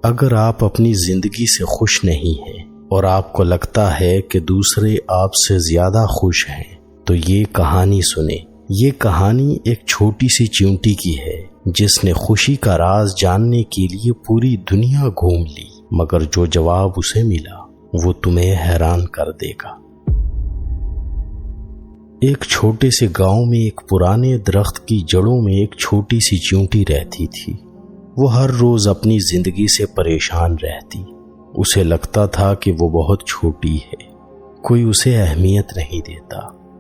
اگر آپ اپنی زندگی سے خوش نہیں ہیں اور آپ کو لگتا ہے کہ دوسرے آپ سے زیادہ خوش ہیں تو یہ کہانی سنیں۔ یہ کہانی ایک چھوٹی سی چیونٹی کی ہے جس نے خوشی کا راز جاننے کے لیے پوری دنیا گھوم لی، مگر جو جواب اسے ملا وہ تمہیں حیران کر دے گا۔ ایک چھوٹے سے گاؤں میں ایک پرانے درخت کی جڑوں میں ایک چھوٹی سی چیونٹی رہتی تھی۔ وہ ہر روز اپنی زندگی سے پریشان رہتی۔ اسے لگتا تھا کہ وہ بہت چھوٹی ہے، کوئی اسے اہمیت نہیں دیتا۔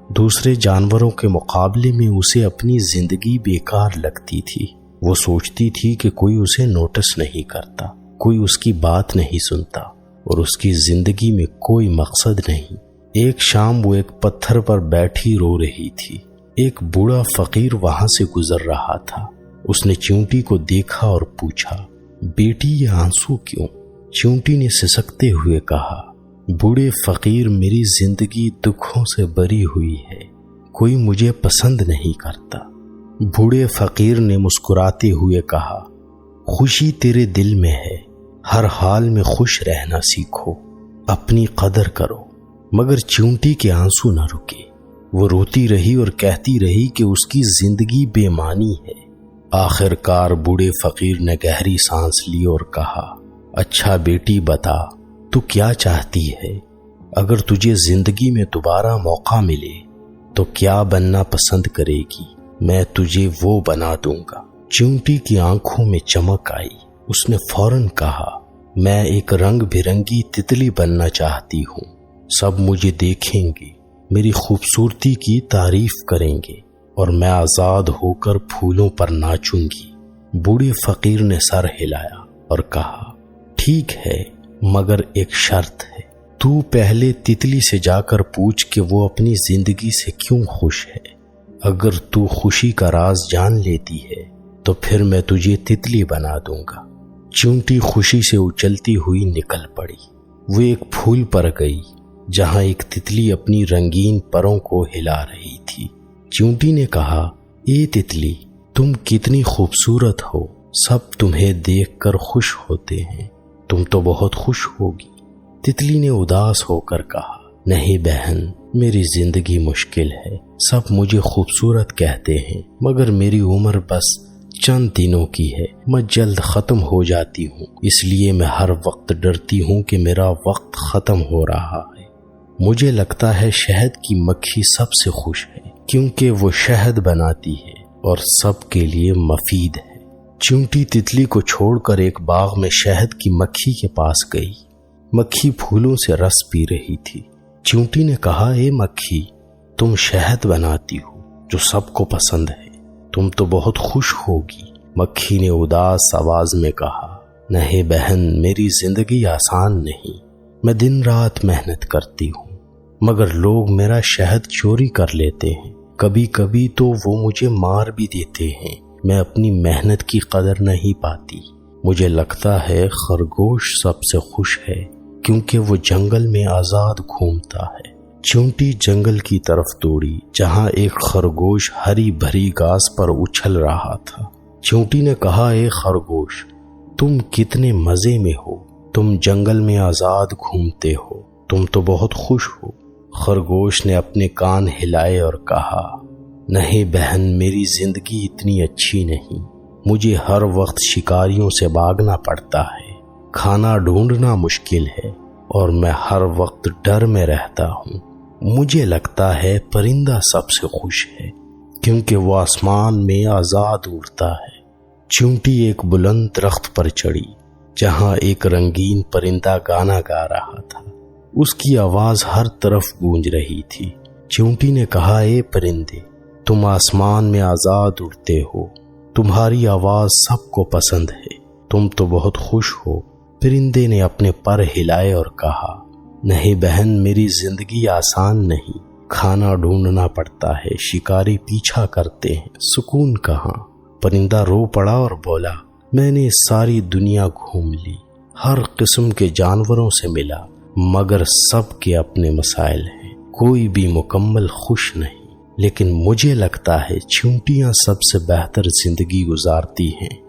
دوسرے جانوروں کے مقابلے میں اسے اپنی زندگی بیکار لگتی تھی۔ وہ سوچتی تھی کہ کوئی اسے نوٹس نہیں کرتا، کوئی اس کی بات نہیں سنتا اور اس کی زندگی میں کوئی مقصد نہیں۔ ایک شام وہ ایک پتھر پر بیٹھی رو رہی تھی۔ ایک بوڑھا فقیر وہاں سے گزر رہا تھا۔ اس نے چیونٹی کو دیکھا اور پوچھا، بیٹی یہ آنسو کیوں؟ چیونٹی نے سسکتے ہوئے کہا، بوڑھے فقیر، میری زندگی دکھوں سے بھری ہوئی ہے، کوئی مجھے پسند نہیں کرتا۔ بوڑھے فقیر نے مسکراتے ہوئے کہا، خوشی تیرے دل میں ہے، ہر حال میں خوش رہنا سیکھو، اپنی قدر کرو۔ مگر چیونٹی کے آنسو نہ رکے۔ وہ روتی رہی اور کہتی رہی کہ اس کی زندگی بے معنی ہے۔ آخر کار بوڑھے فقیر نے گہری سانس لی اور کہا، اچھا بیٹی بتا، تو کیا چاہتی ہے؟ اگر تجھے زندگی میں دوبارہ موقع ملے تو کیا بننا پسند کرے گی؟ میں تجھے وہ بنا دوں گا۔ چیونٹی کی آنکھوں میں چمک آئی۔ اس نے فوراً کہا، میں ایک رنگ برنگی تتلی بننا چاہتی ہوں۔ سب مجھے دیکھیں گے، میری خوبصورتی کی تعریف کریں گے اور میں آزاد ہو کر پھولوں پر ناچوں گی۔ بوڑھے فقیر نے سر ہلایا اور کہا، ٹھیک ہے، مگر ایک شرط ہے۔ تو پہلے تتلی سے جا کر پوچھ کہ وہ اپنی زندگی سے کیوں خوش ہے۔ اگر تو خوشی کا راز جان لیتی ہے تو پھر میں تجھے تتلی بنا دوں گا۔ چیونٹی خوشی سے اچلتی ہوئی نکل پڑی۔ وہ ایک پھول پر گئی جہاں ایک تتلی اپنی رنگین پروں کو ہلا رہی تھی۔ چیونٹی نے کہا، اے تتلی، تم کتنی خوبصورت ہو، سب تمہیں دیکھ کر خوش ہوتے ہیں، تم تو بہت خوش ہوگی۔ تتلی نے اداس ہو کر کہا، نہیں بہن، میری زندگی مشکل ہے، سب مجھے خوبصورت کہتے ہیں، مگر میری عمر بس چند دنوں کی ہے، میں جلد ختم ہو جاتی ہوں، اس لیے میں ہر وقت ڈرتی ہوں کہ میرا وقت ختم ہو رہا ہے۔ مجھے لگتا ہے شہد کی مکھی سب سے خوش ہے کیونکہ وہ شہد بناتی ہے اور سب کے لیے مفید ہے۔ چیونٹی تتلی کو چھوڑ کر ایک باغ میں شہد کی مکھی کے پاس گئی۔ مکھی پھولوں سے رس پی رہی تھی۔ چیونٹی نے کہا، اے مکھی، تم شہد بناتی ہو جو سب کو پسند ہے، تم تو بہت خوش ہوگی۔ مکھی نے اداس آواز میں کہا، نہیں بہن، میری زندگی آسان نہیں، میں دن رات محنت کرتی ہوں، مگر لوگ میرا شہد چوری کر لیتے ہیں، کبھی کبھی تو وہ مجھے مار بھی دیتے ہیں، میں اپنی محنت کی قدر نہیں پاتی۔ مجھے لگتا ہے خرگوش سب سے خوش ہے کیونکہ وہ جنگل میں آزاد گھومتا ہے۔ چیونٹی جنگل کی طرف دوڑی جہاں ایک خرگوش ہری بھری گھاس پر اچھل رہا تھا۔ چیونٹی نے کہا، اے خرگوش، تم کتنے مزے میں ہو، تم جنگل میں آزاد گھومتے ہو، تم تو بہت خوش ہو۔ خرگوش نے اپنے کان ہلائے اور کہا، نہیں بہن، میری زندگی اتنی اچھی نہیں، مجھے ہر وقت شکاریوں سے بھاگنا پڑتا ہے، کھانا ڈھونڈنا مشکل ہے اور میں ہر وقت ڈر میں رہتا ہوں۔ مجھے لگتا ہے پرندہ سب سے خوش ہے کیونکہ وہ آسمان میں آزاد اڑتا ہے۔ چیونٹی ایک بلند درخت پر چڑھی جہاں ایک رنگین پرندہ گانا گا رہا تھا۔ اس کی آواز ہر طرف گونج رہی تھی۔ چیونٹی نے کہا، اے پرندے، تم آسمان میں آزاد اڑتے ہو، تمہاری آواز سب کو پسند ہے، تم تو بہت خوش ہو۔ پرندے نے اپنے پر ہلائے اور کہا، نہیں بہن، میری زندگی آسان نہیں، کھانا ڈھونڈنا پڑتا ہے، شکاری پیچھا کرتے ہیں، سکون کہاں۔ پرندہ رو پڑا اور بولا، میں نے ساری دنیا گھوم لی، ہر قسم کے جانوروں سے ملا، مگر سب کے اپنے مسائل ہیں، کوئی بھی مکمل خوش نہیں، لیکن مجھے لگتا ہے چیونٹیاں سب سے بہتر زندگی گزارتی ہیں۔